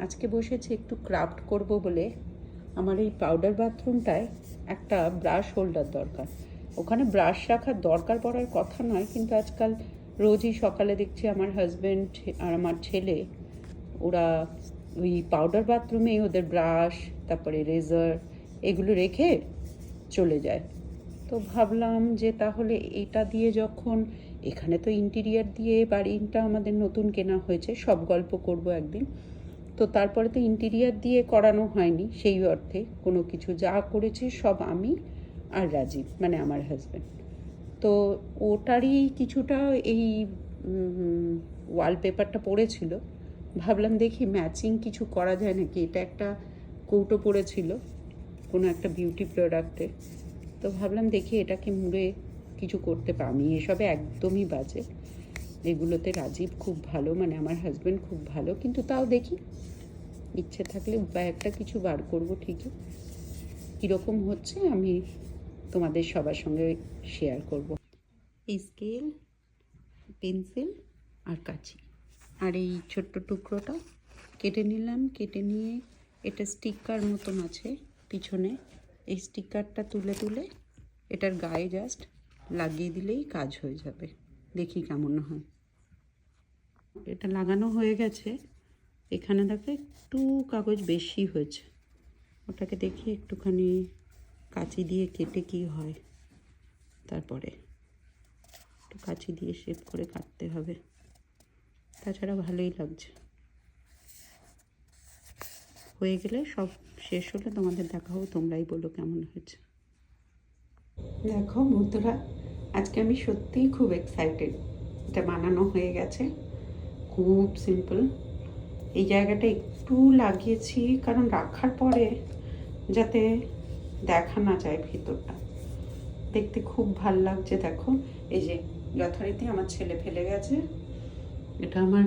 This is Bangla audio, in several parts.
আজকে বসেছি একটু ক্রাফট করব বলে। আমার এই পাউডার বাথরুমটায় একটা ব্রাশ হোল্ডার দরকার। ওখানে ব্রাশ রাখার দরকার পড়ার কথা নয়, কিন্তু আজকাল রোজই সকালে দেখছি আমার হাজব্যান্ড আর আমার ছেলে ওরা ওই পাউডার বাথরুমে ওদের ব্রাশ, তারপরে রেজার এগুলো রেখে চলে যায়। তো ভাবলাম যে তাহলে এটা দিয়ে যখন এখানে তো ইন্টিরিয়ার দিয়ে বাড়িটা আমাদের নতুন কেনা হয়েছে, সব গল্প করব একদিন। তো তারপরে তো ইন্টিরিয়ার দিয়ে করানো হয়নি সেই অর্থে, কোনো কিছু যা করেছে সব আমি আর রাজীব, মানে আমার হাজব্যান্ড। তো ওটারই কিছুটা এই ওয়ালপেপারটা পড়েছিল, ভাবলাম দেখি ম্যাচিং কিছু করা যায় নাকি। এটা একটা কৌটো পড়েছিল কোনো একটা বিউটি প্রোডাক্টের, তো ভাবলাম দেখি এটাকে মুড়ে কিছু করতে পারি। আমি এসবে একদমই বাজে, এগুলোতে রাজীব খুব ভালো, মানে আমার হাজব্যান্ড খুব ভালো, কিন্তু তাও দেখি ইচ্ছে থাকলে উপায় একটা কিছু বার করব ঠিকই। কীরকম হচ্ছে আমি তোমাদের সবার সঙ্গে শেয়ার করব। এই স্কেল, পেন্সিল আর কাঁচি আর এই ছোট্ট টুকরোটা কেটে নিলাম। কেটে নিয়ে এটা স্টিকার মতন আছে পিছনে, এই স্টিকারটা তুলে তুলে এটার গায়ে জাস্ট লাগিয়ে দিলেই কাজ হয়ে যাবে। দেখি কেমন হয়। এটা লাগানো হয়ে গেছে। এখানে দেখো একটু কাগজ বেশি হয়েছে, ওটাকে দেখি একটুখানি কাঁচি দিয়ে কেটে কি হয়। তারপরে একটু কাঁচি দিয়ে শেপ করে কাটতে হবে, তাছাড়া ভালোই লাগছে। হয়ে গেলে সব শেষ হলে তোমাদের দেখাবো, তোমরাই বলো কেমন হয়েছে। দেখো বন্ধুরা, আজকে আমি সত্যিই খুব এক্সাইটেড। এটা বানানো হয়ে গেছে, খুব সিম্পল। এই জায়গাটা একটু লাগিয়েছি কারণ রাখার পরে যাতে দেখা না যায় ভিতরটা, দেখতে খুব ভাল লাগছে। দেখো এই যে যথারীতি আমার ছেলে ফেলে গেছে, এটা আমার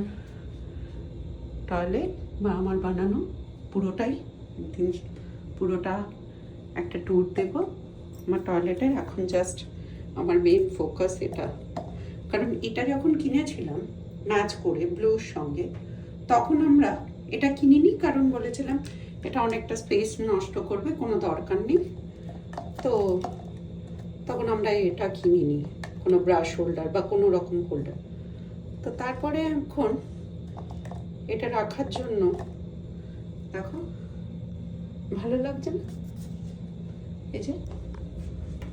টয়লেট বা আমার বানানো পুরোটাই। একদিন পুরোটা একটা ট্যুর দেব আমার টয়লেটের। এখন জাস্ট আমার মেন ফোকাস এটা, কারণ এটা যখন কিনেছিলাম ম্যাচ করে ব্লুর সঙ্গে, তখন আমরা এটা কিনিনি, কারণ বলেছিলাম এটা অনেকটা স্পেস নষ্ট করবে, কোনো দরকার নেই। তো তখন আমরা এটা কিনিনি, কোনো ব্রাশ হোল্ডার বা কোনো রকম হোল্ডার। তো তারপরে এখন এটা রাখার জন্য দেখো ভালো লাগছে না? এই যে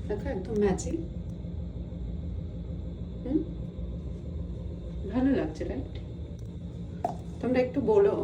দেখো একদম ম্যাচিং। ভালো লাগছে রাইট? তোমরা একটু বলো